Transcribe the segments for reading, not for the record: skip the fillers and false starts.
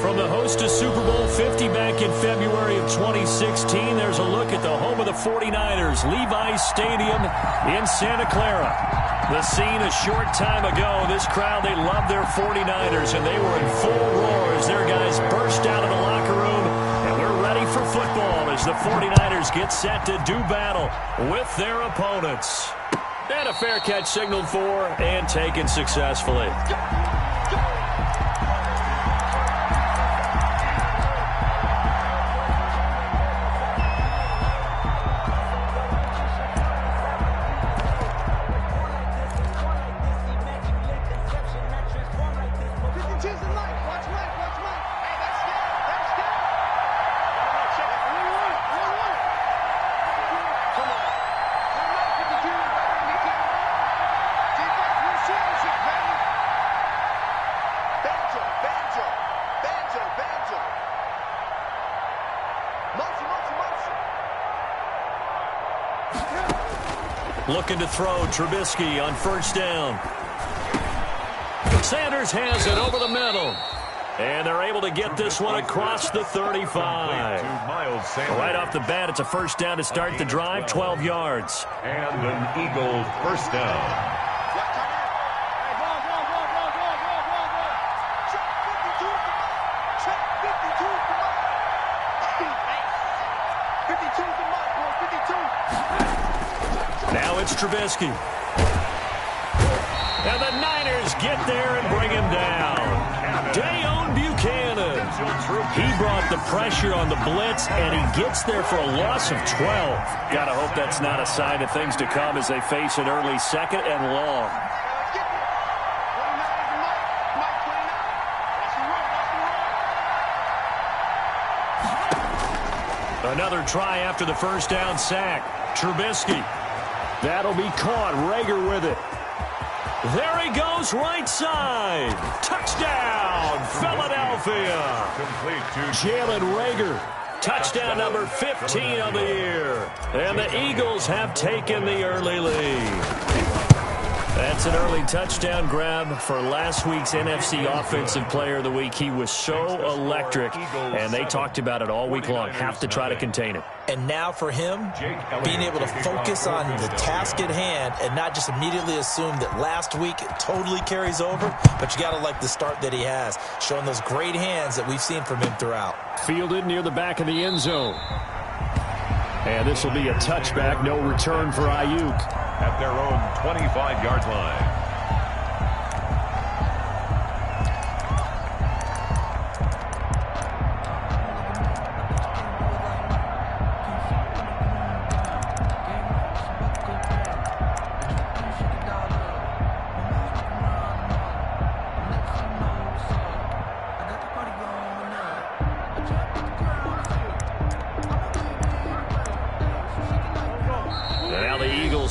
From the host to Super Bowl 50 back in February of 2016, there's a look at the home of the 49ers, Levi's Stadium in Santa Clara. The scene a short time ago, this crowd, they loved their 49ers, and they were in full roar as their guys burst out of the locker room, and we're ready for football as the 49ers get set to do battle with their opponents. And a fair catch signaled for and taken successfully. Looking to throw, Trubisky on first down. Sanders has it over the middle. And they're able to get this one across the 35. Right off the bat, it's a first down to start the drive, 12 yards. And an Eagle first down. Now it's Trubisky. And the Niners get there and bring him down. Dayon Buchanan. He brought the pressure on the blitz, and he gets there for a loss of 12. Gotta hope that's not a sign of things to come as they face an early second and long. Another try after the first down sack. Trubisky. That'll be caught. Rager with it. There he goes, right side. Touchdown, Philadelphia. Jalen Rager. Touchdown number 15 of the year. And the Eagles have taken the early lead. That's an early touchdown grab for last week's NFC Offensive Player of the Week. He was so electric, and they talked about it all week long. Have to try to contain it. And now for him, being able to focus on the task at hand and not just immediately assume that last week it totally carries over, but you got to like the start that he has, showing those great hands that we've seen from him throughout. Fielded near the back of the end zone. And this will be a touchback, no return for Ayuk. At their own 25-yard line.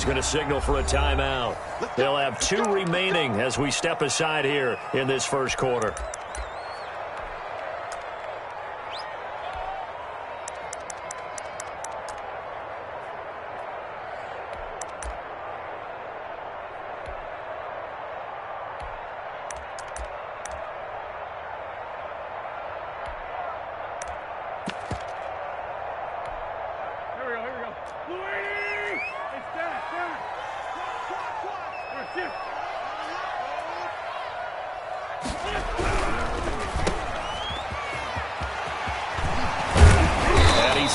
Going to signal for a timeout. They'll have 2 remaining as we step aside here in this first quarter.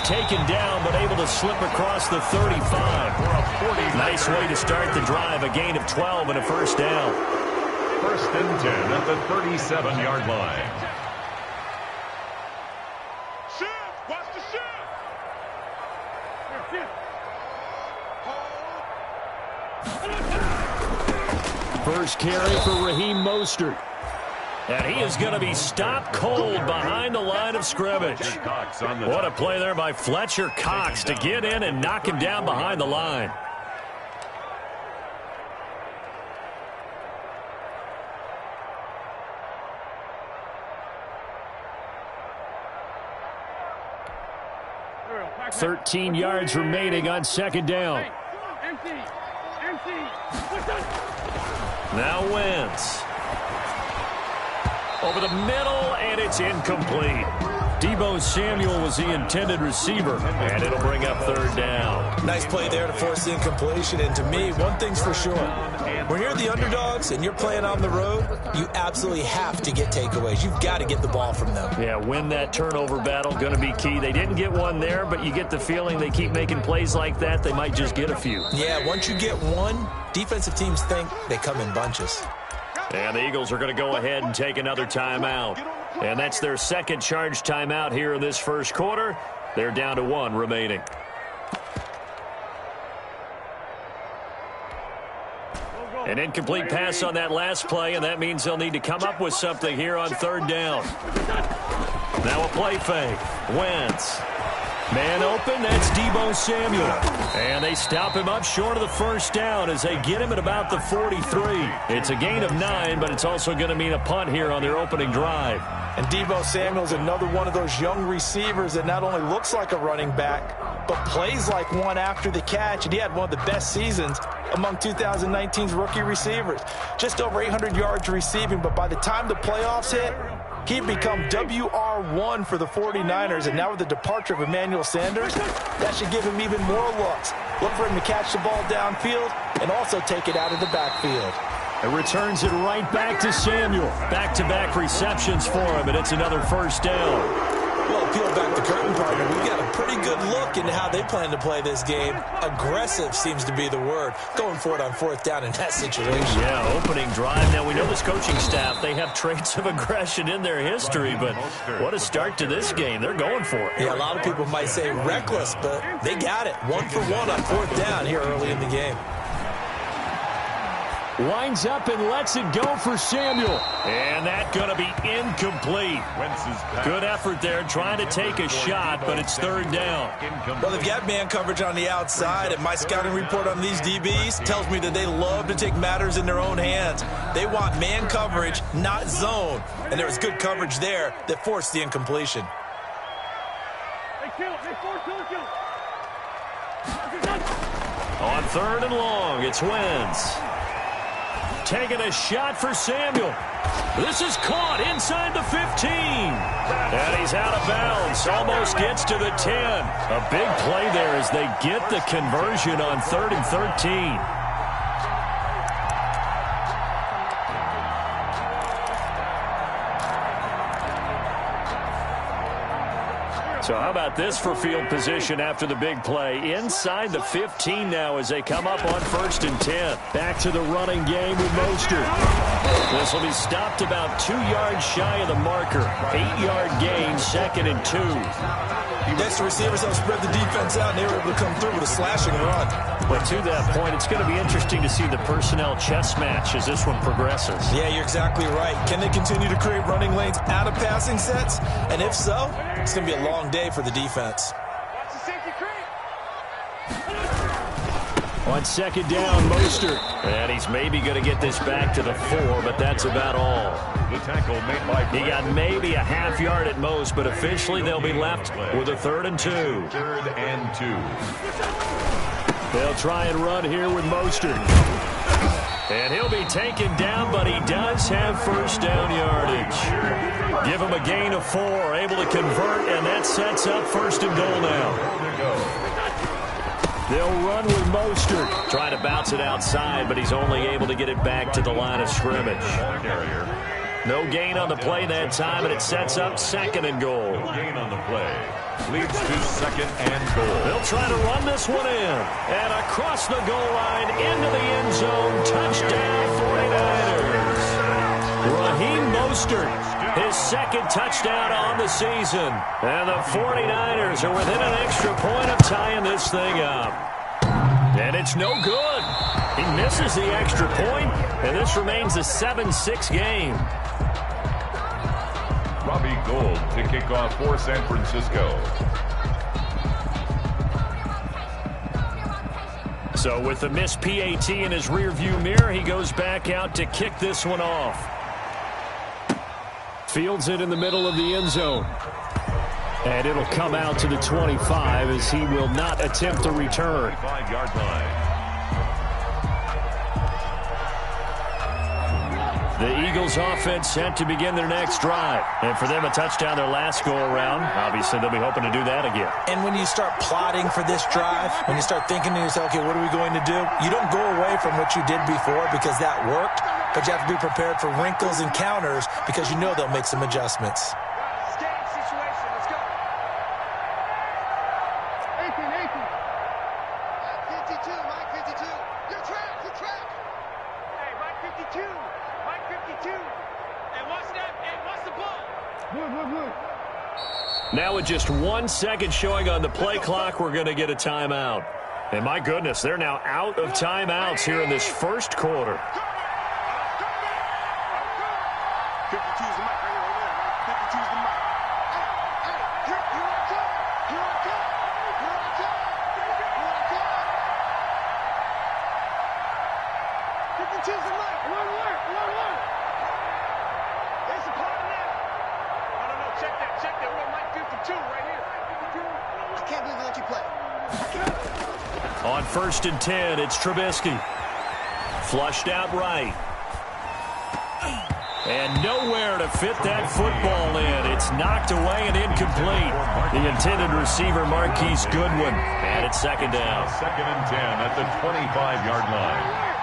Taken down, but able to slip across the 35. Nice way to start the drive. A gain of 12 and a first down. First and 10 at the 37-yard line. Shift! Watch the shift! First carry for Raheem Mostert. And he is going to be stopped cold behind the line of scrimmage. What a play there by Fletcher Cox to get in and knock him down behind the line. Back 13 yards remaining on second down. Now Wentz. over the middle, and it's incomplete. Deebo Samuel was the intended receiver, and it'll bring up third down. Nice play there to force the incompletion, and to me, one thing's for sure. When you're the underdogs and you're playing on the road, you absolutely have to get takeaways. You've got to get the ball from them. Yeah, win that turnover battle, going to be key. They didn't get one there, but you get the feeling they keep making plays like that, they might just get a few. Yeah, once you get one, defensive teams think they come in bunches. And the Eagles are going to go ahead and take another timeout. And that's their second charge timeout here in this first quarter. They're down to one remaining. An incomplete pass on that last play, and that means they'll need to come up with something here on third down. Now a play fake. Wentz. Man open, that's Deebo Samuel. And they stop him up short of the first down as they get him at about the 43. It's a gain of 9, but it's also going to mean a punt here on their opening drive. And Deebo Samuel's another one of those young receivers that not only looks like a running back, but plays like one after the catch. And he had one of the best seasons among 2019's rookie receivers. Just over 800 yards receiving, but by the time the playoffs hit, he'd become WR1 for the 49ers, and now with the departure of Emmanuel Sanders, that should give him even more looks. Look for him to catch the ball downfield and also take it out of the backfield. It returns it right back to Samuel. Back-to-back receptions for him, and it's another first down. Well, peel back the curtain, partner. We've got a pretty good look into how they plan to play this game. Aggressive seems to be the word. Going for it on fourth down in that situation. Yeah, opening drive. Now, we know this coaching staff, they have traits of aggression in their history, but what a start to this game. They're going for it. Yeah, a lot of people might say reckless, but they got it. 1 for 1 on fourth down here early in the game. Winds up and lets it go for Samuel. And that's going to be incomplete. Good effort there trying to take a shot, but it's third down. Well, they've got man coverage on the outside, and my scouting report on these DBs tells me that they love to take matters in their own hands. They want man coverage, not zone. And there was good coverage there that forced the incompletion. On third and long, it's Wentz. Taking a shot for Samuel. This is caught inside the 15. And he's out of bounds. Almost gets to the 10. A big play there as they get the conversion on 3rd and 13. So how about this for field position after the big play? Inside the 15 now as they come up on 1st and 10. Back to the running game with Mostert. This will be stopped about 2 yards shy of the marker. 8-yard gain, 2nd and 2. Next, the receivers helped spread the defense out, and they were able to come through with a slashing run. But to that point, it's going to be interesting to see the personnel chess match as this one progresses. Yeah, you're exactly right. Can they continue to create running lanes out of passing sets? And if so, it's going to be a long day for the defense. On 2nd down, Mostert. And he's maybe going to get this back to the 4, but that's about all. The tackle made by He got maybe a half yard at most, but officially they'll be left with a 3rd and 2. 3rd and 2. They'll try and run here with Mostert. And he'll be taken down, but he does have first down yardage. Give him a gain of 4, able to convert, and that sets up 1st and goal now. They'll run with Mostert. Trying to bounce it outside, but he's only able to get it back to the line of scrimmage. No gain on the play that time, and it sets up 2nd and goal. No gain on the play. Leads to 2nd and goal. They'll try to run this one in. And across the goal line, into the end zone. Touchdown, 49ers. Raheem Mostert, his 2nd touchdown on the season. And the 49ers are within an extra point of tying this thing up. And it's no good. He misses the extra point, and this remains a 7-6 game. Robbie Gould to kick off for San Francisco. So with the missed PAT in his rearview mirror, he goes back out to kick this one off. Fields it in the middle of the end zone. And it'll come out to the 25 as he will not attempt the return. 5-yard line. The Eagles offense set to begin their next drive. And for them, a touchdown their last go-around. Obviously, they'll be hoping to do that again. And when you start plotting for this drive, when you start thinking to yourself, okay, what are we going to do? You don't go away from what you did before because that worked, but you have to be prepared for wrinkles and counters because you know they'll make some adjustments. Now with just 1 second showing on the play clock, we're going to get a timeout. And my goodness, they're now out of timeouts here in this first quarter. 52's the mic right here, over there, right? 52's the mic. Hey, you're on top. You're on top. You're on top. You're on top. 52's the mic. One word. One word. There's the part now. No. Check that. We're on mic 52 right here. I can't believe they let you play. On 1st and 10, it's Trubisky. Flushed out right. And nowhere to fit that football in. It's knocked away and incomplete. The intended receiver, Marquise Goodwin. And it's second down. 2nd and 10 at the 25-yard line.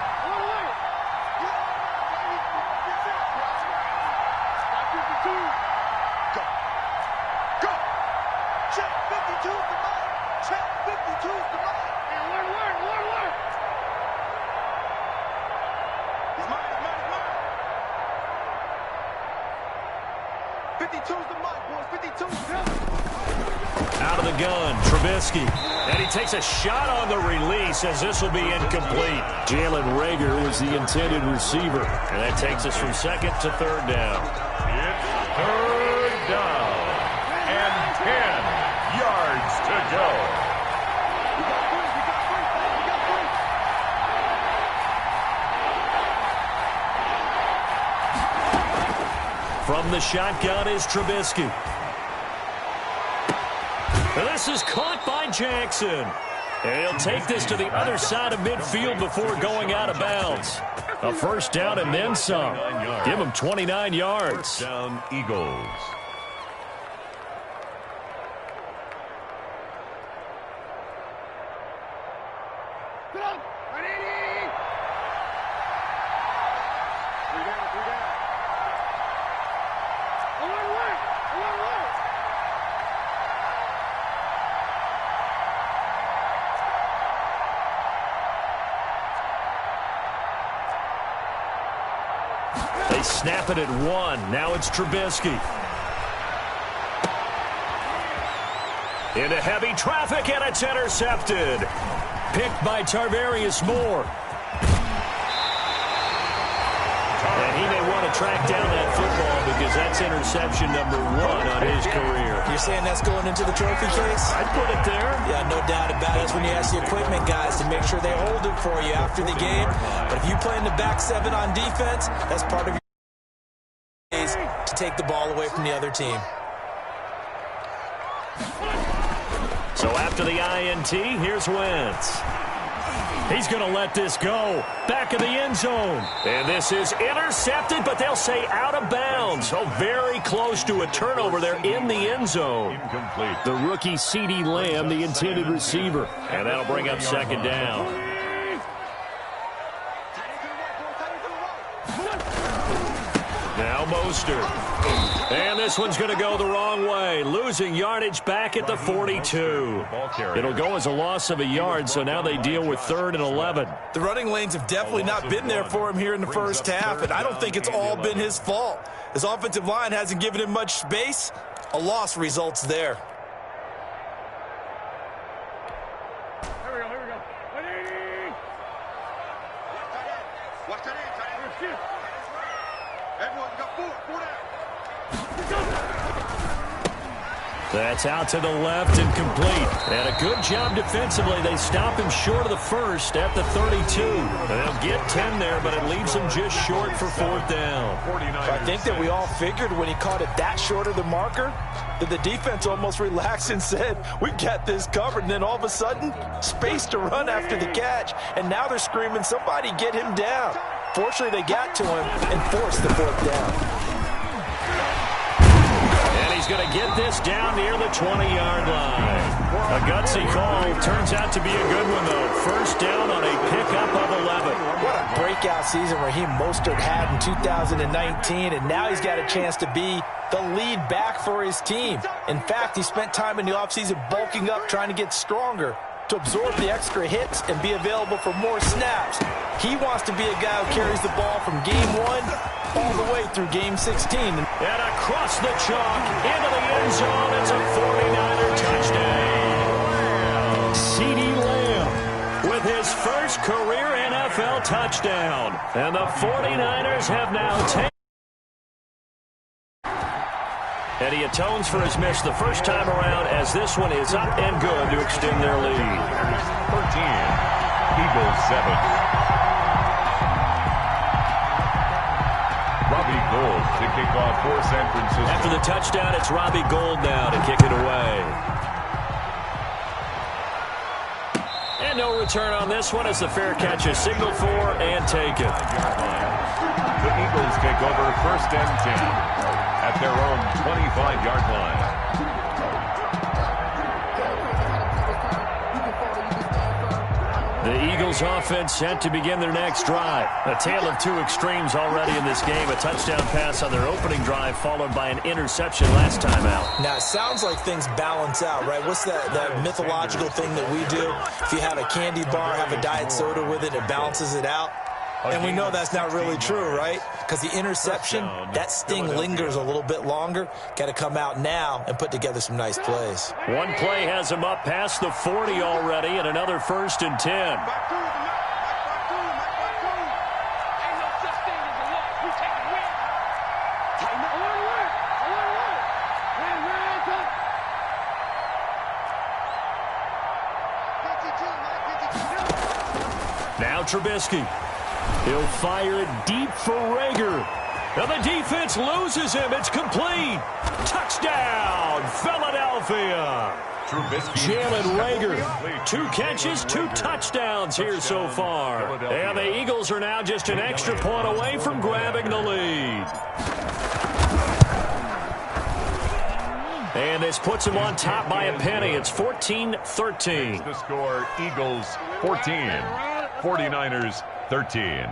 Out of the gun, Trubisky. And he takes a shot on the release as this will be incomplete. Jalen Reagor was the intended receiver. And that takes us from 2nd to 3rd down. It's 3rd down and 10 yards to go. From the shotgun is Trubisky. This is caught by Jackson. And he'll take this to the other side of midfield before going out of bounds. A first down and then some. Give him 29 yards. First down, Eagles. They snap it at 1. Now it's Trubisky. Into heavy traffic, and it's intercepted. Picked by Tarvarius Moore. And he may want to track down that football because that's interception number 1 on his career. You're saying that's going into the trophy case? I'd put it there. Yeah, no doubt about it. That's when you ask the equipment guys to make sure they hold it for you after the game. But if you play in the back 7 on defense, that's part of your days to take the ball away from the other team. So after the INT, here's Wentz. He's going to let this go. Back of the end zone. And this is intercepted, but they'll say out of bounds. So very close to a turnover there in the end zone. Incomplete. The rookie CeeDee Lamb, the intended receiver. And that'll bring up second down. Now Mostert. And this one's going to go the wrong way. Losing yardage back at the 42. It'll go as a loss of a yard, so now they deal with 3rd and 11. The running lanes have definitely not been there for him here in the first half, and I don't think it's all been his fault. His offensive line hasn't given him much space. A loss results there. Here we go. 180. Watch that in, tight end. Everyone got 4 down. That's out to the left and complete. And a good job defensively. They stop him short of the first at the 32. And they'll get 10 there, but it leaves them just short for 4th down. I think that we all figured when he caught it that short of the marker that the defense almost relaxed and said, we've got this covered. And then all of a sudden, space to run after the catch. And now they're screaming, somebody get him down. Fortunately, they got to him and forced the 4th down. And he's going to get this down near the 20-yard line. A gutsy call. Turns out to be a good one, though. First down on a pickup of 11. What a breakout season Raheem Mostert had in 2019, and now he's got a chance to be the lead back for his team. In fact, he spent time in the offseason bulking up, trying to get stronger to absorb the extra hits and be available for more snaps. He wants to be a guy who carries the ball from game 1 all the way through game 16. And across the chalk, into the end zone, it's a 49er touchdown. CeeDee Lamb with his first career NFL touchdown. And the 49ers have now taken. And he atones for his miss the first time around as this one is up and good to extend their lead. 13, Eagles 7. Robbie Gould to kick off for San Francisco. After the touchdown, it's Robbie Gould now to kick it away. And no return on this one as the fair catch is signaled for and taken. The Eagles take over 1st and 10 at their own 25-yard line. The Eagles offense set to begin their next drive. A tale of two extremes already in this game. A touchdown pass on their opening drive followed by an interception last time out. Now, it sounds like things balance out, right? What's that mythological thing that we do? If you have a candy bar, have a diet soda with it, it balances it out. And we know that's not really true, right? Because the interception, that sting lingers a little bit longer. Got to come out now and put together some nice plays. One play has him up past the 40 already, and another 1st and 10. Now Trubisky. He'll fire it deep for Rager. Now the defense loses him. It's complete. Touchdown, Philadelphia. Jalen Rager. 2 catches, 2 touchdowns here so far. And the Eagles are now just an extra point away from grabbing the lead. And this puts them on top by a penny. It's 14-13. The score, Eagles 14, 49ers 13.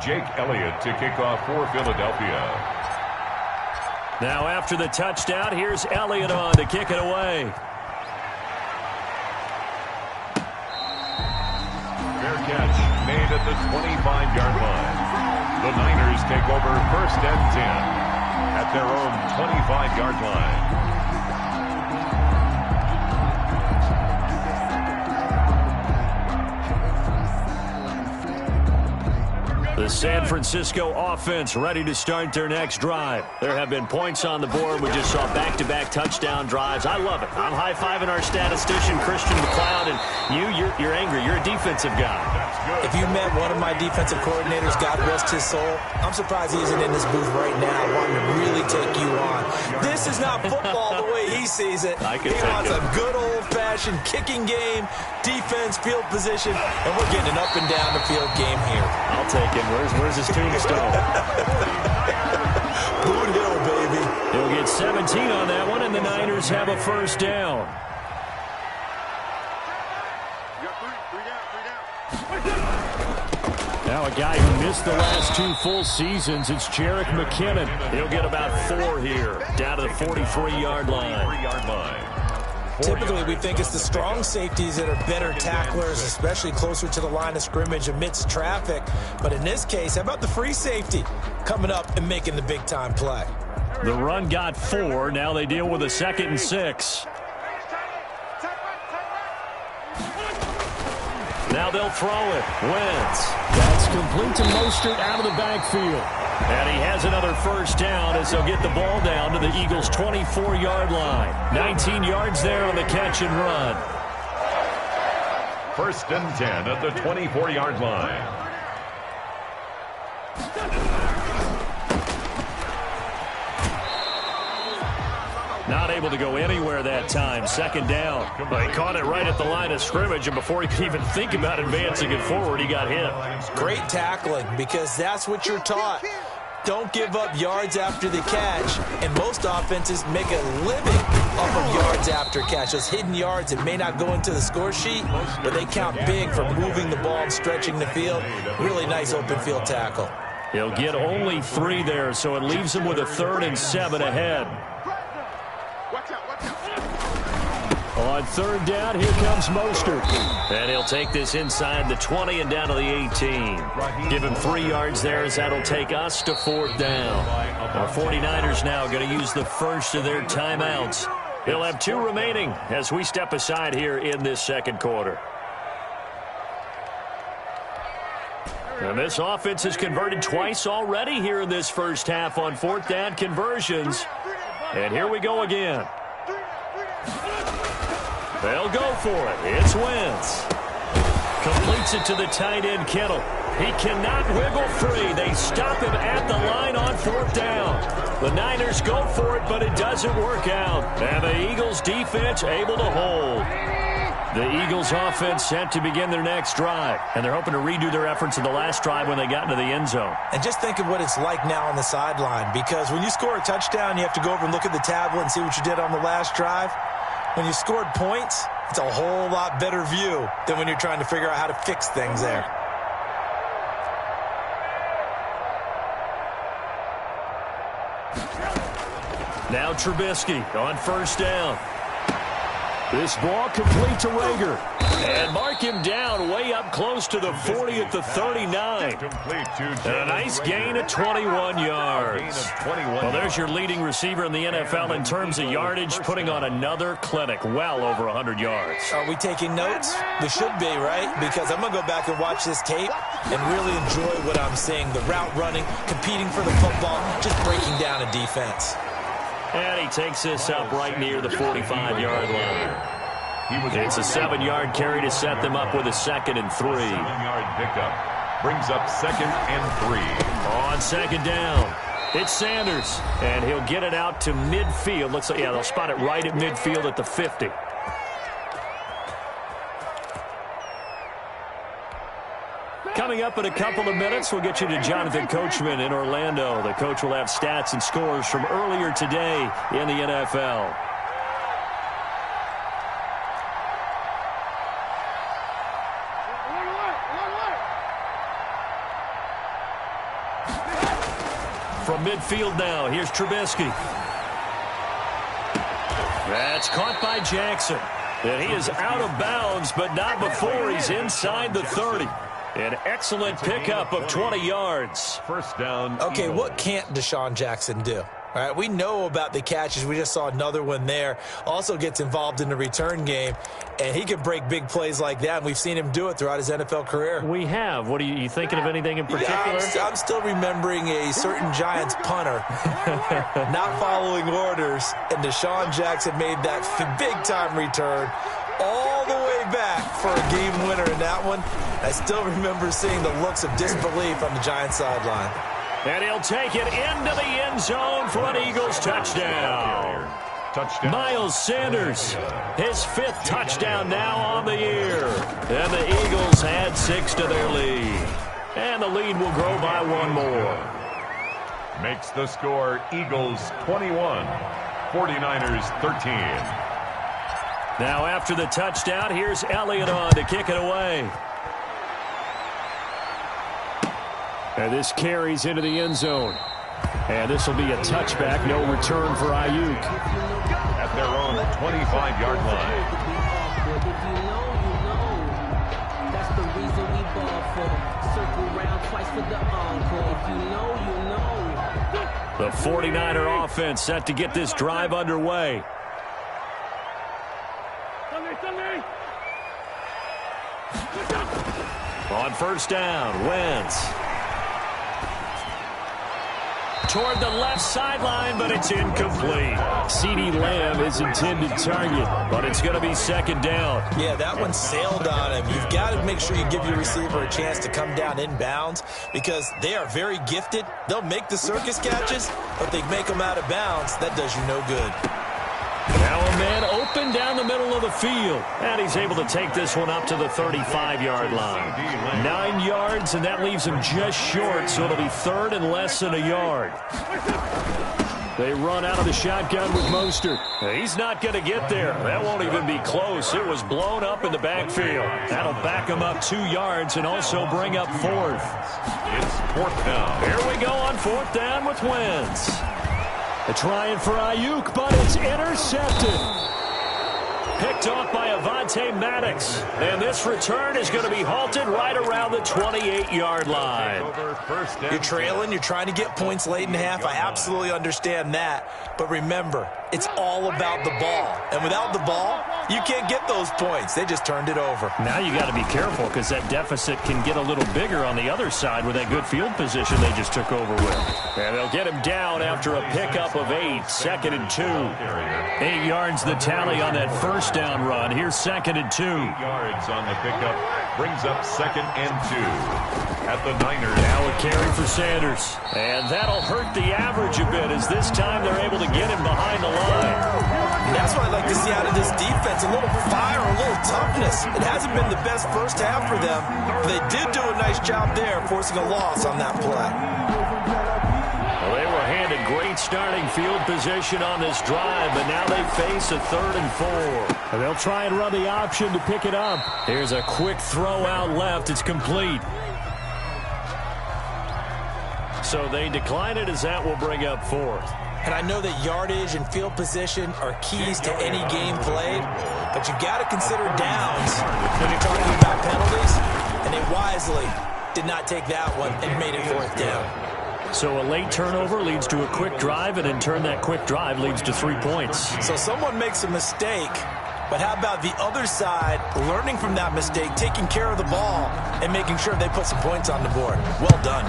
Jake Elliott to kick off for Philadelphia. Now after the touchdown, here's Elliott on to kick it away. Fair catch made at the 25-yard line. The Niners take over 1st and 10 at their own 25-yard line. The San Francisco offense ready to start their next drive. There have been points on the board. We just saw back-to-back touchdown drives. I love it. I'm high-fiving our statistician, Christian McLeod, and you're angry. You're a defensive guy. If you met one of my defensive coordinators, God rest his soul, I'm surprised he isn't in this booth right now wanting to really take you on. This is not football the way he sees it. He wants a good old-fashioned kicking game, defense, field position, and we're getting an up-and-down-the-field game here. I'll take it. Where's his tombstone? Boot Hill, baby. He'll get 17 on that one, and the Niners have a 1st down. Now a guy who missed the last 2 full seasons, it's Jerick McKinnon. He'll get about 4 here, down to the 43-yard line. Typically, we think it's the strong safeties that are better tacklers, especially closer to the line of scrimmage amidst traffic. But in this case, how about the free safety coming up and making the big-time play? The run got 4. Now they deal with a 2nd and 6. Now they'll throw it. Wentz. That's complete to Mostert out of the backfield. And he has another 1st down as they'll get the ball down to the Eagles' 24-yard line. 19 yards there on the catch and run. 1st and 10 at the 24-yard line. Not able to go anywhere that time. Second down. But he caught it right at the line of scrimmage, and before he could even think about advancing it forward, he got hit. Great tackling, because that's what you're taught. Don't give up yards after the catch, and most offenses make a living off of yards after catch. Those hidden yards that may not go into the score sheet, but they count big for moving the ball and stretching the field. Really nice open field tackle. He'll get only 3 there, so it leaves him with a 3rd and 7 ahead. On 3rd down, here comes Mostert. And he'll take this inside the 20 and down to the 18. Give him 3 yards there, as that'll take us to 4th down. Our 49ers now going to use the first of their timeouts. They'll have 2 remaining as we step aside here in this second quarter. And this offense has converted twice already here in this first half on 4th down conversions. And here we go again. They'll go for it. It's Wentz. Completes it to the tight end, Kittle. He cannot wiggle free. They stop him at the line on 4th down. The Niners go for it, but it doesn't work out. And the Eagles defense able to hold. The Eagles offense set to begin their next drive. And they're hoping to redo their efforts in the last drive when they got into the end zone. And just think of what it's like now on the sideline. Because when you score a touchdown, you have to go over and look at the tablet and see what you did on the last drive. When you scored points, it's a whole lot better view than when you're trying to figure out how to fix things there. Now Trubisky on 1st down. This ball complete to Rager. And mark him down way up close to the 40 at the 39. And a nice gain of 21 yards. Well, there's your leading receiver in the NFL in terms of yardage, putting on another clinic, well over 100 yards. Are we taking notes? We should be, right? Because I'm going to go back and watch this tape and really enjoy what I'm seeing. The route running, competing for the football, just breaking down a defense. And he takes this up right near the 45-yard line. It's a 7-yard carry to set them up with a 2nd and 3. 7-yard pickup brings up 2nd and 3. On 2nd down, it's Sanders. And he'll get it out to midfield. Looks like, yeah, they'll spot it right at midfield at the 50. Coming up in a couple of minutes, we'll get you to Jonathan Coachman in Orlando. The coach will have stats and scores from earlier today in the NFL. From midfield now, here's Trubisky. That's caught by Jackson. And he is out of bounds, but not before he's inside the 30. An excellent pickup of 20 yards. 1st down. Okay, what can't Deshaun Jackson do? All right, we know about the catches. We just saw another one there. Also gets involved in the return game, and he can break big plays like that, and we've seen him do it throughout his NFL career. We have. What are you thinking of anything in particular? Yeah, I'm still remembering a certain Giants punter not following orders, and Deshaun Jackson made that big-time return all the way back for a game winner in that one. I still remember seeing the looks of disbelief on the Giants sideline. And he'll take it into the end zone for an Eagles touchdown. Miles Sanders, his 5th touchdown now on the year. And the Eagles add 6 to their lead. And the lead will grow by 1 more. Makes the score Eagles 21, 49ers 13. Now after the touchdown, here's Elliott on to kick it away. And this carries into the end zone. And this will be a touchback, no return for Ayuk. At their own 25-yard line. That's the reason we ball for. Circle round twice for the encore. If you know, you know. The 49er offense set to get this drive underway. On 1st down, Wentz. Toward the left sideline, but it's incomplete. CeeDee Lamb is intended target, but it's going to be 2nd down. Yeah, that one sailed on him. You've got to make sure you give your receiver a chance to come down inbounds because they are very gifted. They'll make the circus catches, but they make them out of bounds. That does you no good. Now a man open down the middle of the field. And he's able to take this one up to the 35-yard line. 9 yards, and that leaves him just short, so it'll be third and less than a yard. They run out of the shotgun with Mostert. He's not going to get there. That won't even be close. It was blown up in the backfield. That'll back him up 2 yards and also bring up fourth. It's fourth down. Here we go on fourth down with Wentz. Trying for Ayuk, but it's intercepted. Picked off by Avonte Maddox. And this return is going to be halted right around the 28-yard line. You're trailing. You're trying to get points late in the half. I absolutely understand that. But remember, it's all about the ball. And without the ball, you can't get those points. They just turned it over. Now you got to be careful because that deficit can get a little bigger on the other side with that good field position they just took over with. And they'll get him down after a pickup of 8, 2nd and 2. 8 yards the tally on that first down run. Here's 2nd and 2. 8 yards on the pickup brings up 2nd and 2 at the Niners. Now a carry for Sanders. And that'll hurt the average a bit as this time they're able to get him behind the line. And that's what I like to see out of this defense. A little fire, a little toughness. It hasn't been the best first half for them, but they did do a nice job there forcing a loss on that play. Well, they were handed great starting field position on this drive, but now they face a 3rd and 4. And they'll try and run the option to pick it up. Here's a quick throw out left. It's complete. So they decline it as that will bring up fourth. And I know that yardage and field position are keys to any game played, but you got to consider downs when you're talking about penalties, and they wisely did not take that one and made it fourth down. So a late turnover leads to a quick drive, and in turn that quick drive leads to 3 points. So someone makes a mistake, but how about the other side learning from that mistake, taking care of the ball, and making sure they put some points on the board? Well done.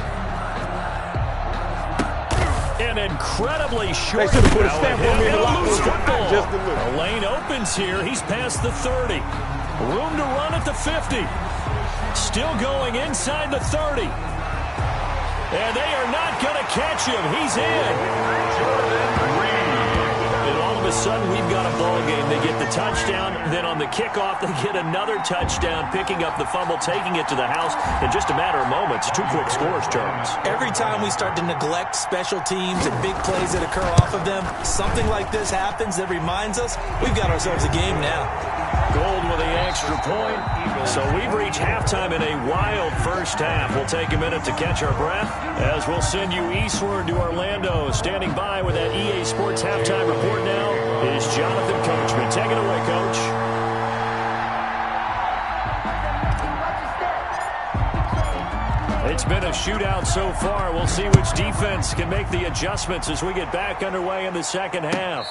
An incredibly short. They should have put a stamp on me in the loose locker football. room. Just a little. The lane opens here. He's past the 30. Room to run at the 50. Still going inside the 30. And they are not going to catch him. He's in. And all of a sudden, we've got a ball game. They get the touchdown. Then on the kickoff, they get another touchdown, picking up the fumble, taking it to the house in just a matter of moments. 2 quick scores, Jones. Every time we start to neglect special teams and big plays that occur off of them, something like this happens that reminds us we've got ourselves a game now. Gold with the extra point. So we've reached halftime in a wild first half. We'll take a minute to catch our breath as we'll send you eastward to Orlando. Standing by with that EA Sports halftime report now is Jonathan Coachman. Take it away, Coach. It's been a shootout so far. We'll see which defense can make the adjustments as we get back underway in the second half.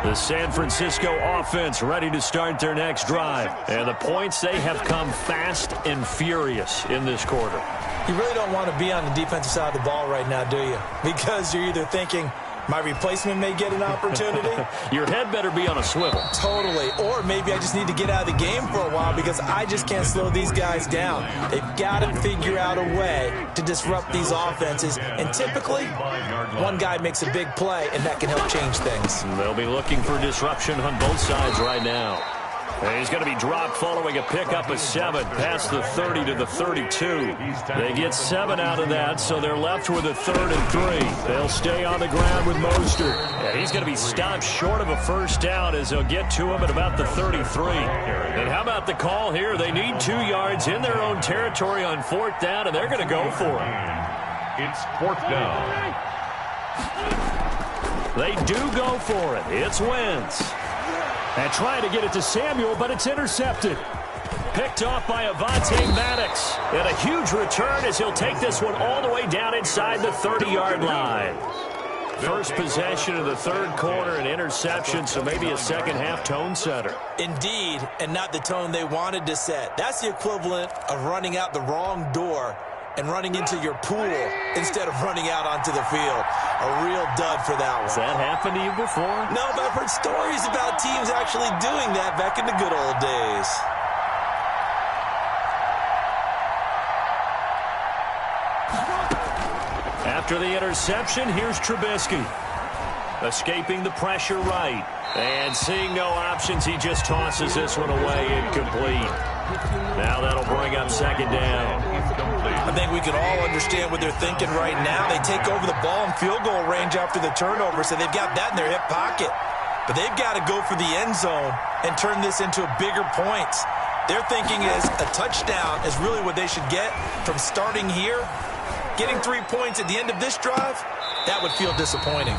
The San Francisco offense ready to start their next drive. And the points, they have come fast and furious in this quarter. You really don't want to be on the defensive side of the ball right now, do you? Because you're either thinking, my replacement may get an opportunity. Your head better be on a swivel. Totally. Or maybe I just need to get out of the game for a while because I just can't slow these guys down. They've got to figure out a way to disrupt these offenses. And typically, one guy makes a big play, and that can help change things. They'll be looking for disruption on both sides right now. And he's going to be dropped following a pickup of 7 past the 30 to the 32. They get 7 out of that, so they're left with a 3rd and 3. They'll stay on the ground with Mostert. And he's going to be stopped short of a first down as they'll get to him at about the 33. And how about the call here? They need 2 yards in their own territory on 4th down, and they're going to go for it. It's 4th down. They do go for it. It's Wentz. And trying to get it to Samuel, but it's intercepted. Picked off by Avonte Maddox. And a huge return as he'll take this one all the way down inside the 30-yard line. First possession of the 3rd quarter, an interception, so maybe a second-half tone setter. Indeed, and not the tone they wanted to set. That's the equivalent of running out the wrong door and running into your pool instead of running out onto the field. A real dud for that one. Has that happened to you before? No, but I've heard stories about teams actually doing that back in the good old days. After the interception, here's Trubisky. Escaping the pressure right. And seeing no options, he just tosses this one away, incomplete. Now that'll bring up second down. I think we can all understand what they're thinking right now. They take over the ball in field goal range after the turnover, so they've got that in their hip pocket. But they've got to go for the end zone and turn this into bigger points. Their thinking is a touchdown is really what they should get from starting here. Getting 3 points at the end of this drive, that would feel disappointing.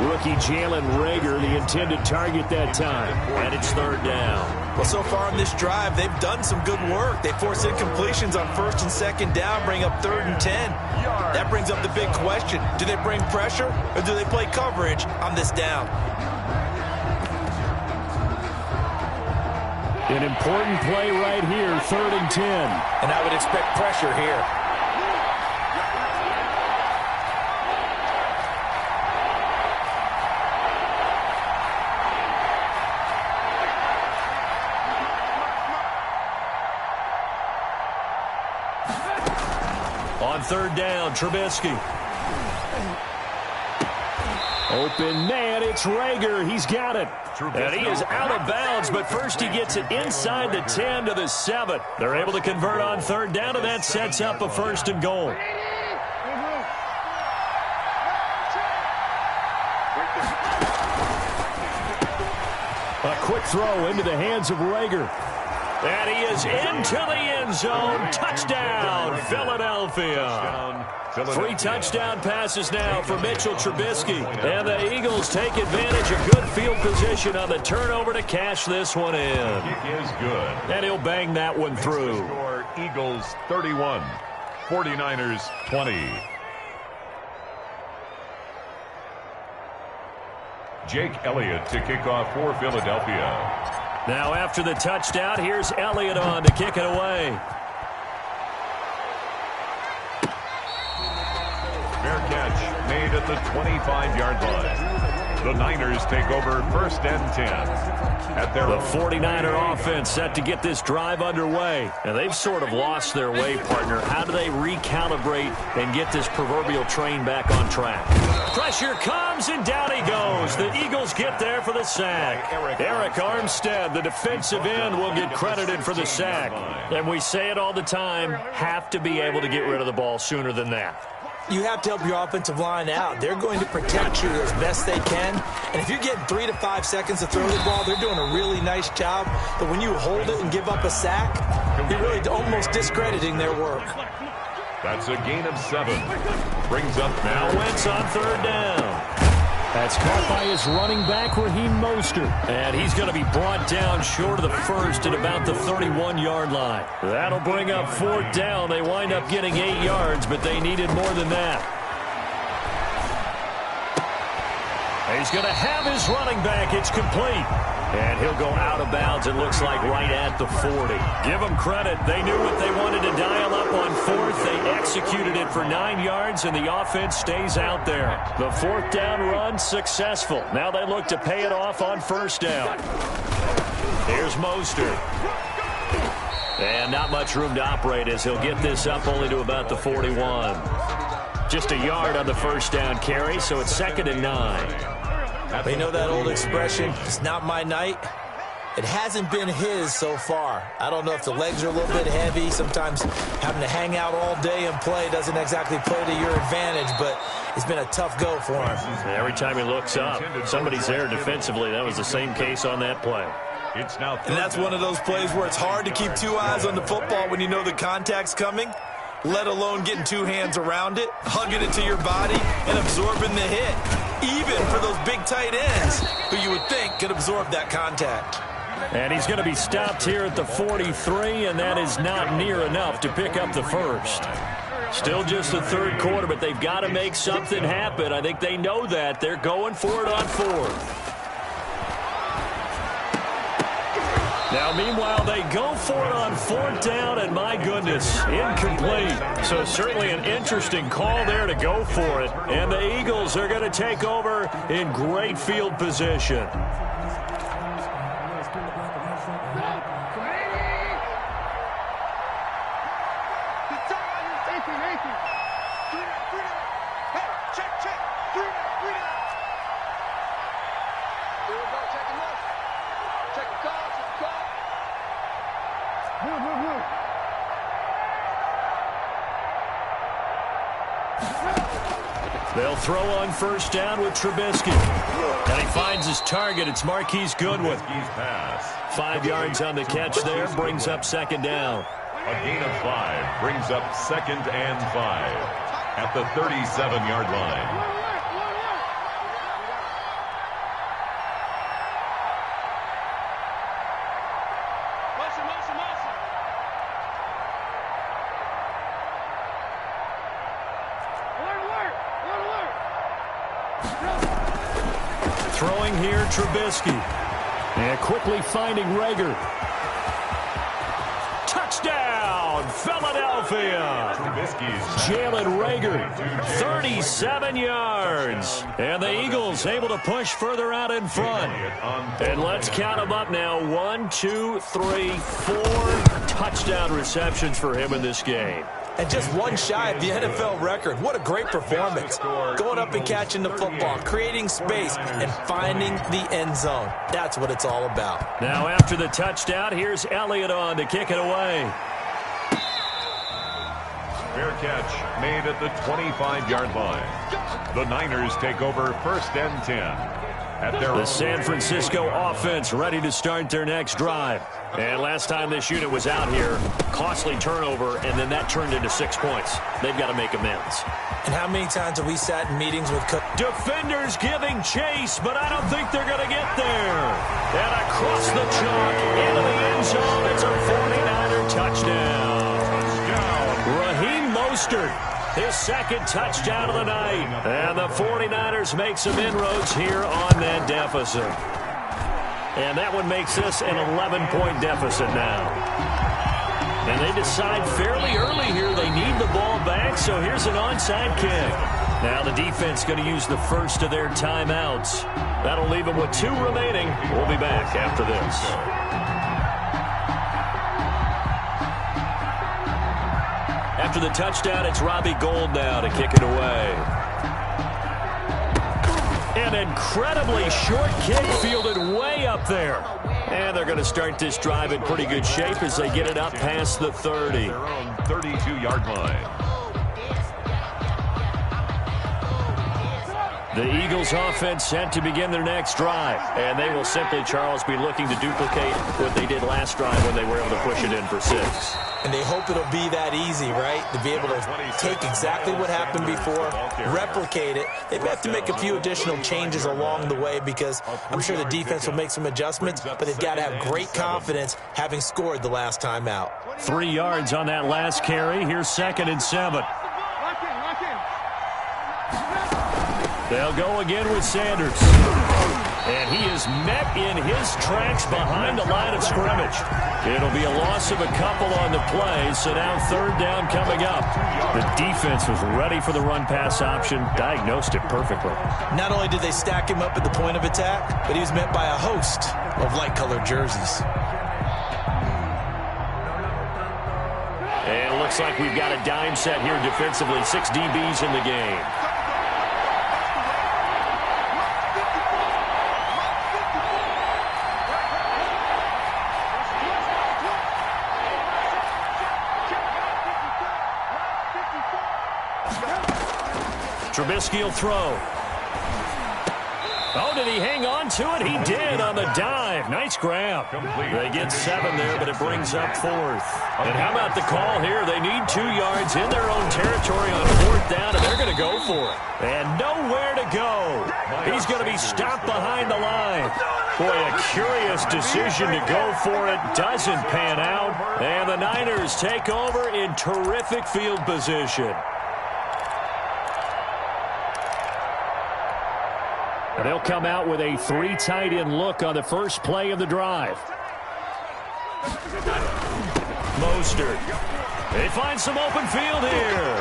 Rookie Jalen Reagor, the intended target that time. And it's third down. Well, so far in this drive, they've done some good work. They force incompletions on first and second down, bring up 3rd and 10. That brings up the big question. Do they bring pressure or do they play coverage on this down? An important play right here, 3rd and 10. And I would expect pressure here. On 3rd down, Trubisky. Open man, it's Reagor. He's got it. And he is out of bounds, but first he gets it inside the 10 to the 7. They're able to convert on 3rd down, and that sets up a 1st and goal. A quick throw into the hands of Reagor. And he is into the end zone. Touchdown, Philadelphia. 3 touchdown passes now for Mitchell Trubisky. And the Eagles take advantage of good field position on the turnover to cash this one in. It is good. And he'll bang that one through. Score Eagles 31, 49ers 20. Jake Elliott to kick off for Philadelphia. Now after the touchdown, here's Elliott on to kick it away. Fair catch made at the 25-yard line. The Niners take over 1st and 10. At their the 49er offense set to get this drive underway. And they've sort of lost their way, partner. How do they recalibrate and get this proverbial train back on track? Pressure comes, and down he goes. The Eagles get there for the sack. Eric Armstead, the defensive end, will get credited for the sack. And we say it all the time, have to be able to get rid of the ball sooner than that. You have to help your offensive line out. They're going to protect you as best they can. And if you're getting 3 to 5 seconds to throw the ball, they're doing a really nice job. But when you hold it and give up a sack, you're really almost discrediting their work. That's a gain of 7. Brings up now Wentz on 3rd down. That's caught by his running back, Raheem Mostert. And he's going to be brought down short of the first at about the 31-yard line. That'll bring up 4th down. They wind up getting 8 yards, but they needed more than that. He's going to have his running back. It's complete. And he'll go out of bounds, it looks like, right at the 40. Give them credit. They knew what they wanted to dial up on 4th. They executed it for 9 yards, and the offense stays out there. The 4th down run successful. Now they look to pay it off on 1st down. Here's Mostert. And not much room to operate as he'll get this up only to about the 41. Just a yard on the 1st down carry, so it's 2nd and 9. You know that old expression, it's not my night? It hasn't been his so far. I don't know if the legs are a little bit heavy. Sometimes having to hang out all day and play doesn't exactly play to your advantage, but it's been a tough go for him. Every time he looks up, somebody's there defensively. That was the same case on that play. It's now and that's one of those plays where it's hard to keep 2 eyes on the football when you know the contact's coming, let alone getting 2 hands around it, hugging it to your body, and absorbing the hit. Even for those big tight ends who you would think could absorb that contact. And he's going to be stopped here at the 43, and that is not near enough to pick up the first. Still just the 3rd quarter, but they've got to make something happen. I think they know that. They're going for it on 4th. Now, meanwhile, they go for it on 4th down, and my goodness, incomplete. So certainly an interesting call there to go for it. And the Eagles are going to take over in great field position. They'll throw on first down with Trubisky. And he finds his target. It's Marquise Goodwin. 5 yards on the catch there. Brings up second down. A gain of 5 brings up 2nd and 5 at the 37-yard line. Throwing here, Trubisky. And quickly finding Rager. Touchdown, Philadelphia. Jalen Rager, 37 yards. And the Eagles able to push further out in front. And let's count them up now. 1, 2, 3, 4 touchdown receptions for him in this game. And just one shy of the NFL record. What a great performance. Going up and catching the football, creating space, and finding the end zone. That's what it's all about. Now after the touchdown, here's Elliott on to kick it away. Fair catch made at the 25-yard line. The Niners take over 1st and 10. The San Francisco offense ready to start their next drive. And last time this unit was out here, costly turnover, and then that turned into 6 points. They've got to make amends. And how many times have we sat in meetings with defenders giving chase, but I don't think they're going to get there. And across the chalk, into the end zone, it's a 49er touchdown. Raheem Mostert, his 2nd touchdown of the night. And the 49ers make some inroads here on that deficit. And that one makes this an 11-point deficit now. And they decide fairly early here they need the ball back, so here's an onside kick. Now the defense going to use the first of their timeouts. That'll leave them with 2 remaining. We'll be back after this. After the touchdown, it's Robbie Gould now to kick it away. An incredibly short kick fielded way up there. And they're going to start this drive in pretty good shape as they get it up past the 30. Their own 32-yard line. The Eagles offense set to begin their next drive. And they will simply, Charles, be looking to duplicate what they did last drive when they were able to push it in for 6. And they hope it'll be that easy, right? To be able to take exactly what happened before, replicate it. They have to make a few additional changes along the way because I'm sure the defense will make some adjustments, but they've got to have great confidence having scored the last time out. 3 yards on that last carry. Here's 2nd and 7. They'll go again with Sanders. And he is met in his tracks behind the line of scrimmage. It'll be a loss of a couple on the play, so now 3rd down coming up. The defense was ready for the run-pass option, diagnosed it perfectly. Not only did they stack him up at the point of attack, but he was met by a host of light-colored jerseys. And it looks like we've got a dime set here defensively. 6 DBs in the game. Trubisky will throw. Oh, did he hang on to it? He did on the dive. Nice grab. They get 7 there, but it brings up 4th. And how about the call here? They need 2 yards in their own territory on 4th down, and they're going to go for it. And nowhere to go. He's going to be stopped behind the line. Boy, a curious decision to go for it. Doesn't pan out. And the Niners take over in terrific field position. They'll come out with a 3 tight end look on the first play of the drive. Mostert. They find some open field here.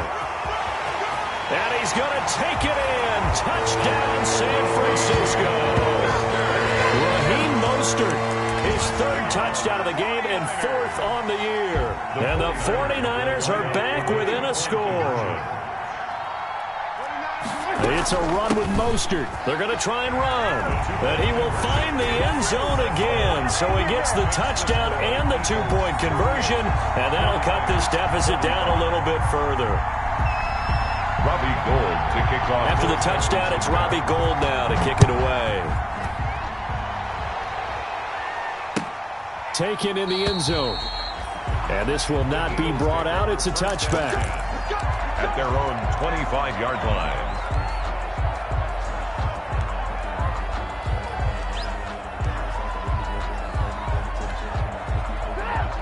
And he's going to take it in. Touchdown, San Francisco. Raheem Mostert, his 3rd touchdown of the game and 4th on the year. And the 49ers are back within a score. It's a run with Mostert. They're going to try and run. But he will find the end zone again. So he gets the touchdown and the 2-point conversion. And that'll cut this deficit down a little bit further. Robbie Gould to kick off. After the touchdown, it's Robbie Gould now to kick it away. Taken in the end zone. And this will not be brought out. It's a touchback. At their own 25-yard line.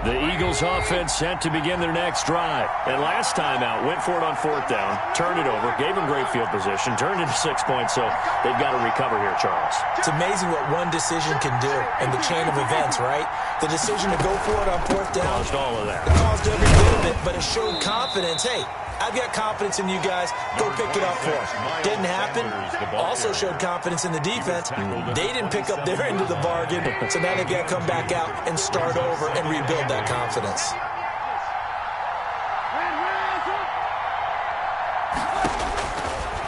The Eagles offense set to begin their next drive. And last time out, went for it on fourth down, turned it over, gave them great field position, turned it to 6 points, so they've got to recover here, Charles. It's amazing what one decision can do in the chain of events, right? The decision to go for it on fourth down. Caused all of that. It caused every bit of it, but it showed confidence. Hey, I've got confidence in you guys. Go pick it up for us. Didn't happen. Also showed confidence in the defense. They didn't pick up their end of the bargain, so now they've got to come back out and start over and rebuild that confidence.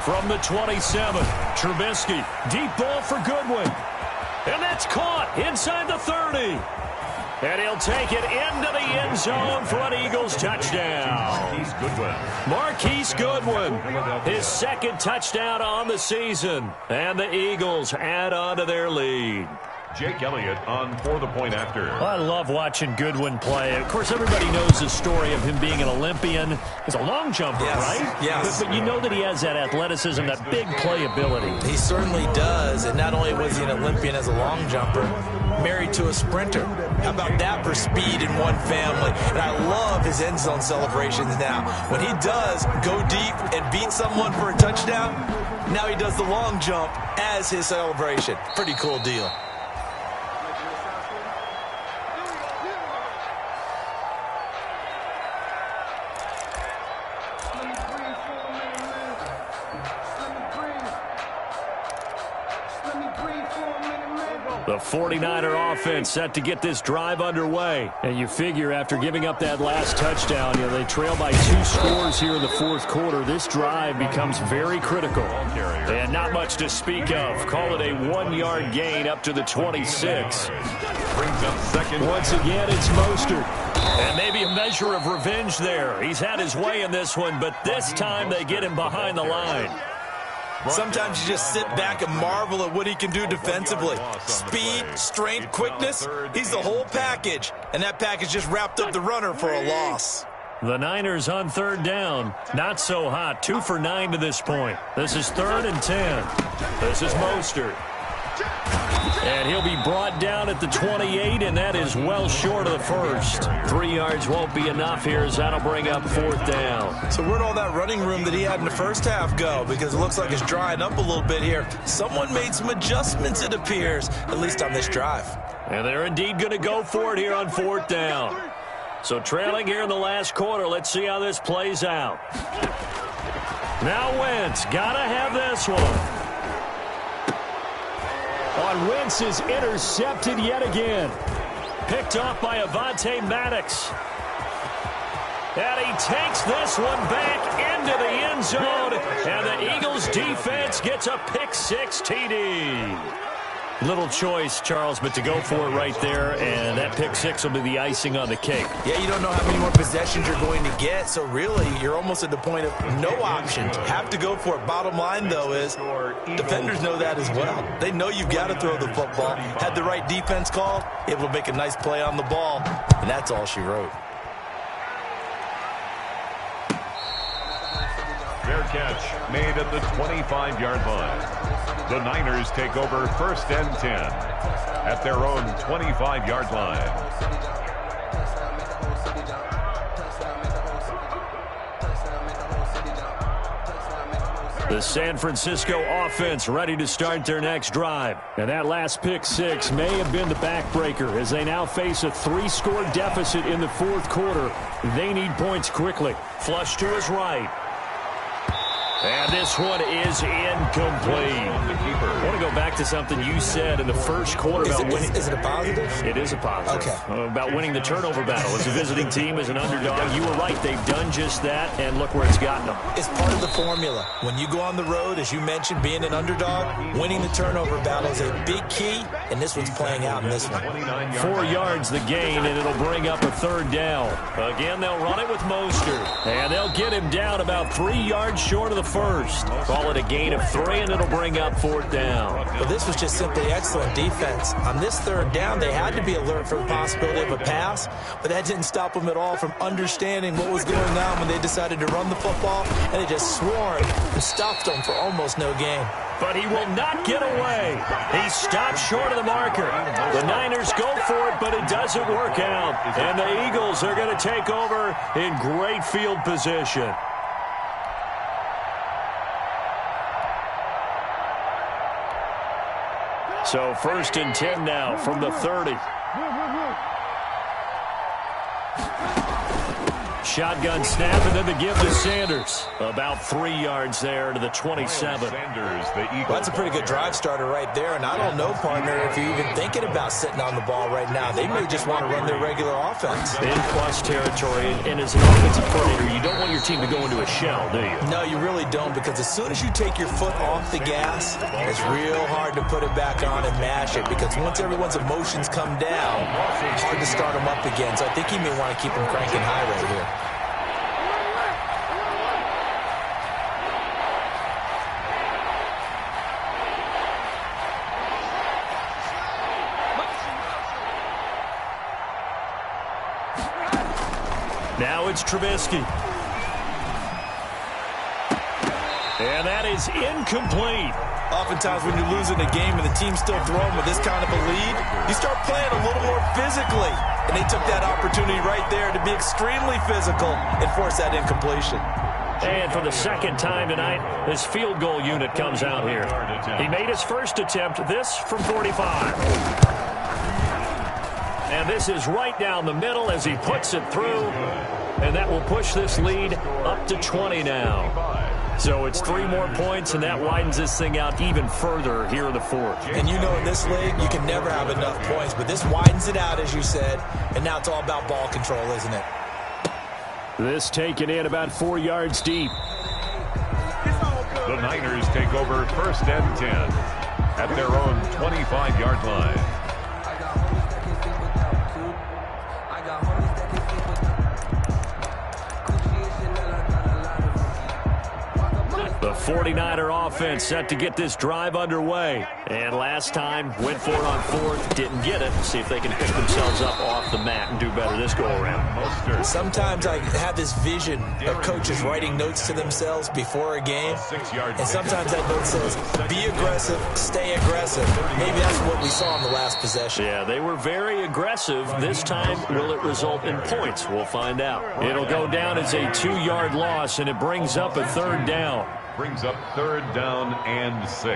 From the 27, Trubisky, deep ball for Goodwin. And that's caught inside the 30. And he'll take it into the end zone for an Eagles touchdown. Marquise Goodwin, his second touchdown on the season. And the Eagles add on to their lead. Jake Elliott on for the point after. Well, I love watching Goodwin play. Of course, everybody knows the story of him being an Olympian. He's a long jumper, right? Yes. But you know that he has that athleticism, that big playability. He certainly does. And not only was he an Olympian as a long jumper, married to a sprinter. How about that for speed in one family? And I love his end zone celebrations now. When he does go deep and beat someone for a touchdown, now he does the long jump as his celebration. Pretty cool deal. The 49er offense set to get this drive underway. And you figure after giving up that last touchdown, they trail by 2 scores here in the fourth quarter. This drive becomes very critical. And not much to speak of. Call it a 1-yard gain up to the 26. Brings up second. Once again, it's Mostert. And maybe a measure of revenge there. He's had his way in this one, but this time they get him behind the line. Sometimes you just sit back and marvel at what he can do defensively. Speed, strength, quickness, he's the whole package. And that package just wrapped up the runner for a loss. The Niners on third down. Not so hot. 2 for 9 to this point. This is 3rd and 10. This is Mostert. And he'll be brought down at the 28, and that is well short of the first. 3 yards won't be enough here, as that'll bring up 4th down. So where'd all that running room that he had in the first half go? Because it looks like it's drying up a little bit here. Someone made some adjustments, it appears, at least on this drive. And they're indeed going to go for it here on 4th down. So trailing here in the last quarter, let's see how this plays out. Now Wentz, got to have this one. Wentz is intercepted yet again. Picked off by Avonte Maddox. And he takes this one back into the end zone. And the Eagles defense gets a pick-6 TD. Little choice, Charles, but to go for it right there, and that pick-6 will be the icing on the cake. Yeah, you don't know how many more possessions you're going to get, so really you're almost at the point of no options. Have to go for it. Bottom line, though, is defenders know that as well. They know you've got to throw the football. Had the right defense called, able to make a nice play on the ball, and that's all she wrote. Fair catch made at the 25-yard line. The Niners take over 1st and 10 at their own 25-yard line. The San Francisco offense ready to start their next drive. And that last pick-6 may have been the backbreaker as they now face a 3-score deficit in the fourth quarter. They need points quickly. Flush to his right. And this one is incomplete. I want to go back to something you said in the first quarter about winning. Is it a positive? It is a positive. Okay. About winning the turnover battle. As a visiting team, as an underdog, you were right. They've done just that, and look where it's gotten them. It's part of the formula. When you go on the road, as you mentioned, being an underdog, winning the turnover battle is a big key, and this one's playing out in this one. 4 yards the gain, and it'll bring up a third down. Again, they'll run it with Mostert, and they'll get him down about 3 yards short of the first. Call it a gain of 3, and it'll bring up 4th down. Well, this was just simply excellent defense. On this 3rd down, they had to be alert for the possibility of a pass, but that didn't stop them at all from understanding what was going on when they decided to run the football, and they just swarmed and stopped them for almost no gain. But he will not get away. He stopped short of the marker. The Niners go for it, but it doesn't work out. And the Eagles are going to take over in great field position. So 1st and 10 now from the 30. Shotgun snap, and then the give to Sanders. About 3 yards there to the 27. Well, that's a pretty good drive starter right there, and I don't know, partner, if you're even thinking about sitting on the ball right now. They may just want to run their regular offense. In plus territory, and as an offensive coordinator, you don't want your team to go into a shell, do you? No, you really don't, because as soon as you take your foot off the gas, it's real hard to put it back on and mash it, because once everyone's emotions come down, it's hard to start them up again. So I think he may want to keep them cranking high right here. Now it's Trubisky. And that is incomplete. Oftentimes when you're losing a game and the team's still throwing with this kind of a lead, you start playing a little more physically. And they took that opportunity right there to be extremely physical and force that incompletion. And for the 2nd time tonight, his field goal unit comes out here. He made his first attempt, this from 45. And this is right down the middle as he puts it through. And that will push this lead up to 20 now. So it's 3 more points, and that widens this thing out even further here in the 4th. And you know in this league, you can never have enough points. But this widens it out, as you said. And now it's all about ball control, isn't it? This taken in about 4 yards deep. The Niners take over 1st and 10 at their own 25-yard line. The 49er offense set to get this drive underway. And last time, went for it on 4th, didn't get it. See if they can pick themselves up off the mat and do better this go-around. Sometimes I have this vision of coaches writing notes to themselves before a game. And sometimes that note says, be aggressive, stay aggressive. Maybe that's what we saw in the last possession. Yeah, they were very aggressive. This time, will it result in points? We'll find out. It'll go down as a 2-yard loss, and it brings up a 3rd down. Brings up 3rd down and 6.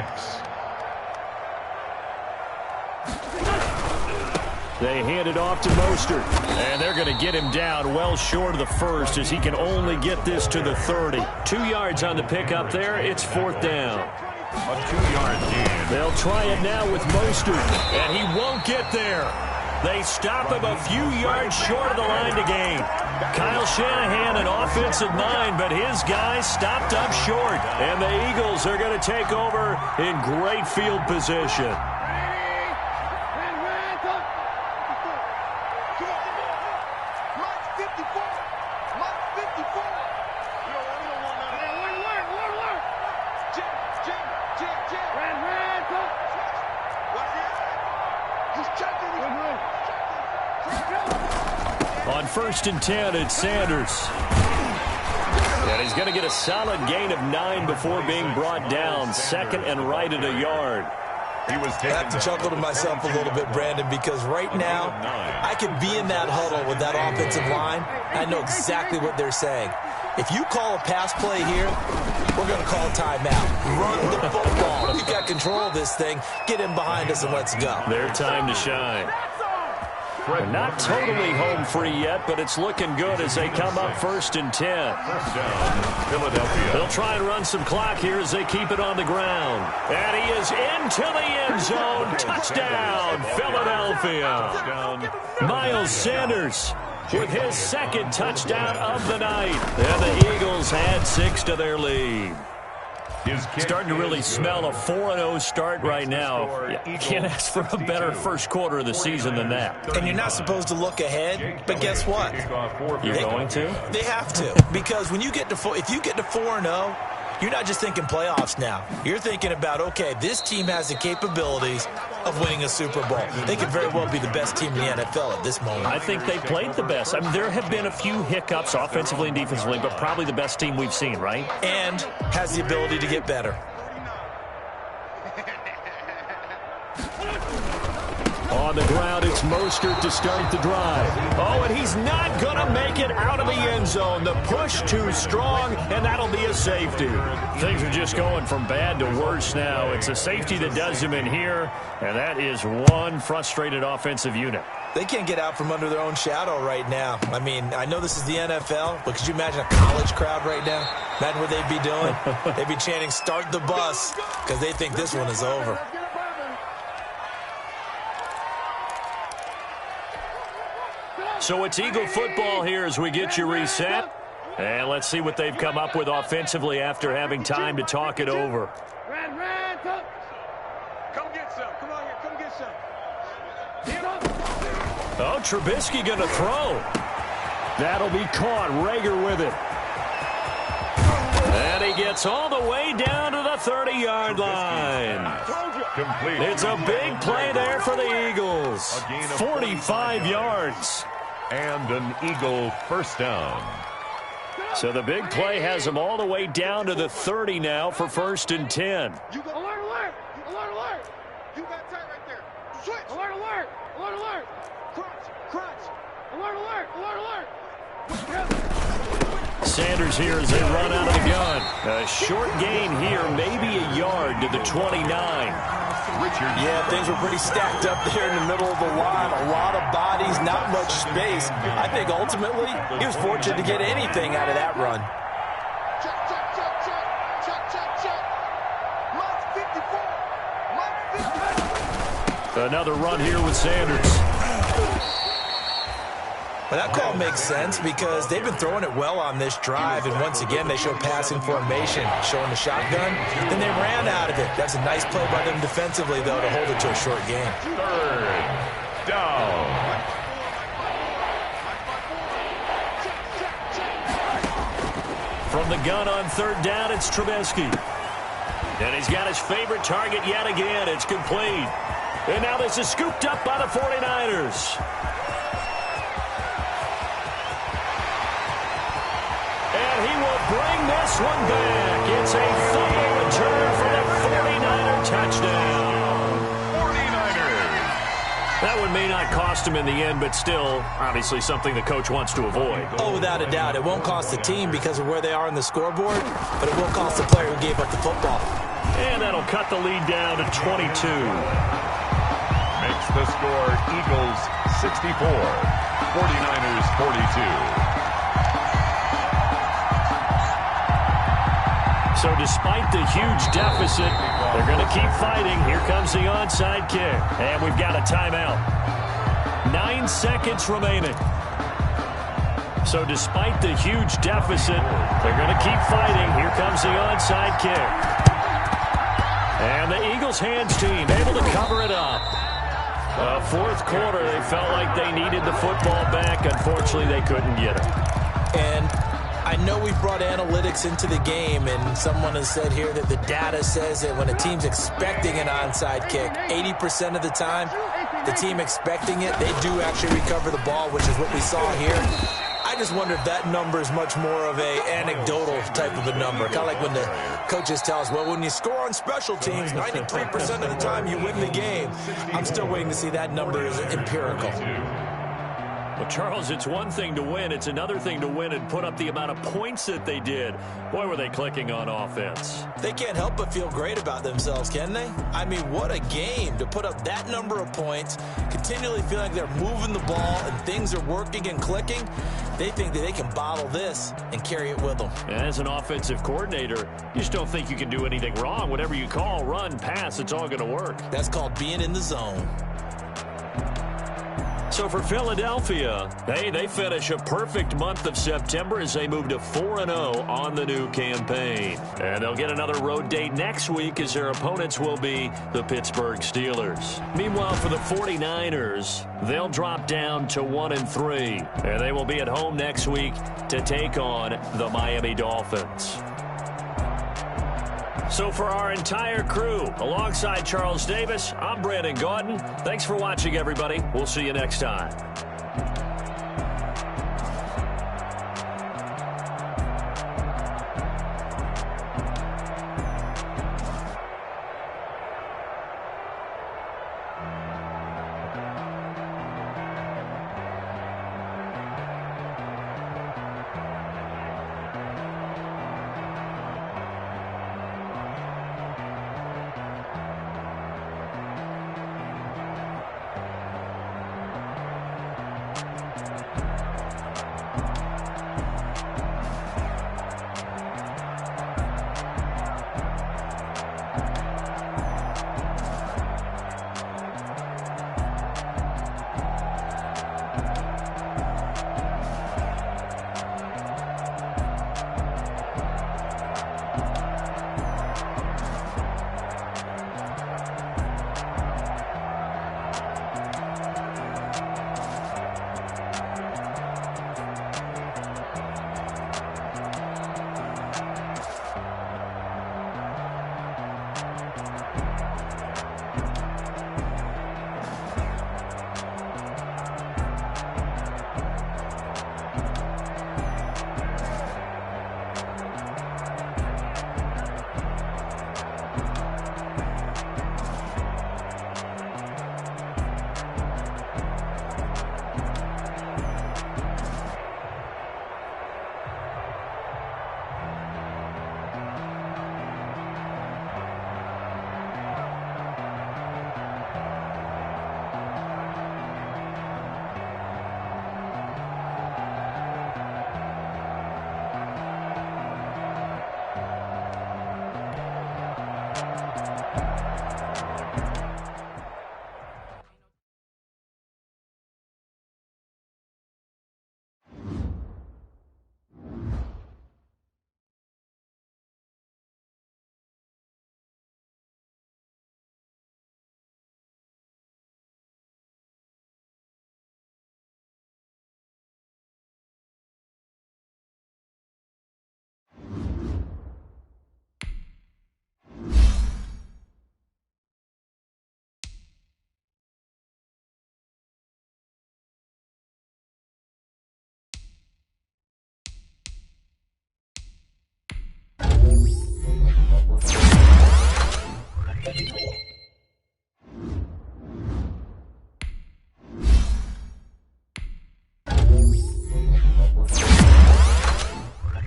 They hand it off to Mostert, and they're going to get him down well short of the first as he can only get this to the 30. 2 yards on the pickup there. It's 4th down. A 2-yard gain. They'll try it now with Mostert, and he won't get there. They stop him a few yards short of the line to gain. Kyle Shanahan, an offensive mind, but his guys stopped up short. And the Eagles are going to take over in great field position. On 1st and 10, it's Sanders. And he's going to get a solid gain of 9 before being brought down. 2nd and right at a yard. He was I have to chuckle to myself a little bit, Brandon, because right now I could be in that huddle with that offensive line. I know exactly what they're saying. If you call a pass play here, we're going to call a timeout. Run the football. We've got control of this thing. Get in behind us and let's go. Their time to shine. Fred. Not totally home free yet, but it's looking good as they come up 1st and 10. First down, Philadelphia. They'll try and run some clock here as they keep it on the ground. And he is into the end zone. Touchdown, Philadelphia. Miles Sanders with his 2nd touchdown of the night. And the Eagles add 6 to their lead. Starting to really smell a 4-0 start right now. You can't ask for a better first quarter of the season than that. And you're not supposed to look ahead, but guess what? You're going to? They have to, because when you get to if you get to 4-0, you're not just thinking playoffs now. You're thinking about, okay, this team has the capabilities of winning a Super Bowl. They could very well be the best team in the NFL at this moment. I think they played the best. I mean, there have been a few hiccups offensively and defensively, but probably the best team we've seen, right? And has the ability to get better. On the ground, it's Mostert to start the drive. Oh, and he's not going to make it out of the end zone. The push too strong, and that'll be a safety. Things are just going from bad to worse now. It's a safety that does him in here, and that is one frustrated offensive unit. They can't get out from under their own shadow right now. I mean, I know this is the NFL, but could you imagine a college crowd right now? Imagine what they'd be doing. They'd be chanting, "Start the bus," because they think this one is over. So it's Eagle football here as we get you reset. And let's see what they've come up with offensively after having time to talk it over. Come get some. Come on here. Come get some. Oh, Trubisky going to throw. That'll be caught. Rager with it. And he gets all the way down to the 30-yard line. Complete. It's a big play there for the Eagles. 45 yards. And an Eagle first down. So the big play has them all the way down to the 30 now for 1st and 10. You got alert, alert. Alert, alert. You got tight right there. Switch. Alert, alert. Alert, alert. Crunch, crunch. Alert, alert. Alert, alert. Sanders here as they run out of the gun. A short gain here, maybe a yard to the 29. Yeah, things were pretty stacked up there in the middle of the line. A lot of bodies, not much space. I think ultimately he was fortunate to get anything out of that run. Check, check, check, check. Check, check, check. Mike 54. Mike 54. Another run here with Sanders. But that call makes sense because they've been throwing it well on this drive, and once again they show passing formation, showing the shotgun. Then they ran out of it. That's a nice play by them defensively, though, to hold it to a short game. 3rd down. From the gun on 3rd down, it's Trubisky. And he's got his favorite target yet again. It's complete. And now this is scooped up by the 49ers. And he will bring this one back. It's a fumble return for the 49er touchdown. 49ers. That one may not cost him in the end, but still, obviously something the coach wants to avoid. Oh, without a doubt. It won't cost the team because of where they are on the scoreboard, but it will cost the player who gave up the football. And that'll cut the lead down to 22. Makes the score Eagles 64, 49ers 42. So despite the huge deficit, they're going to keep fighting. Here comes the onside kick. And we've got a timeout. 9 seconds remaining. So despite the huge deficit, they're going to keep fighting. Here comes the onside kick. And the Eagles hands team able to cover it up. 4th quarter, they felt like they needed the football back. Unfortunately, they couldn't get it. And I know we brought analytics into the game, and someone has said here that the data says that when a team's expecting an onside kick, 80% of the time, the team expecting it, they do actually recover the ball, which is what we saw here. I just wonder if that number is much more of a anecdotal type of a number. Kind of like when the coaches tell us, well, when you score on special teams, 93% of the time you win the game. I'm still waiting to see that number is empirical. Well, Charles, it's one thing to win. It's another thing to win and put up the amount of points that they did. Boy, were they clicking on offense. They can't help but feel great about themselves, can they? I mean, what a game to put up that number of points, continually feel like they're moving the ball and things are working and clicking. They think that they can bottle this and carry it with them. As an offensive coordinator, you just don't think you can do anything wrong. Whatever you call, run, pass, it's all going to work. That's called being in the zone. So for Philadelphia, they finish a perfect month of September as they move to 4-0 on the new campaign. And they'll get another road date next week as their opponents will be the Pittsburgh Steelers. Meanwhile, for the 49ers, they'll drop down to 1-3. And they will be at home next week to take on the Miami Dolphins. So for our entire crew, alongside Charles Davis, I'm Brandon Gaudin. Thanks for watching, everybody. We'll see you next time.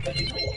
Thank you.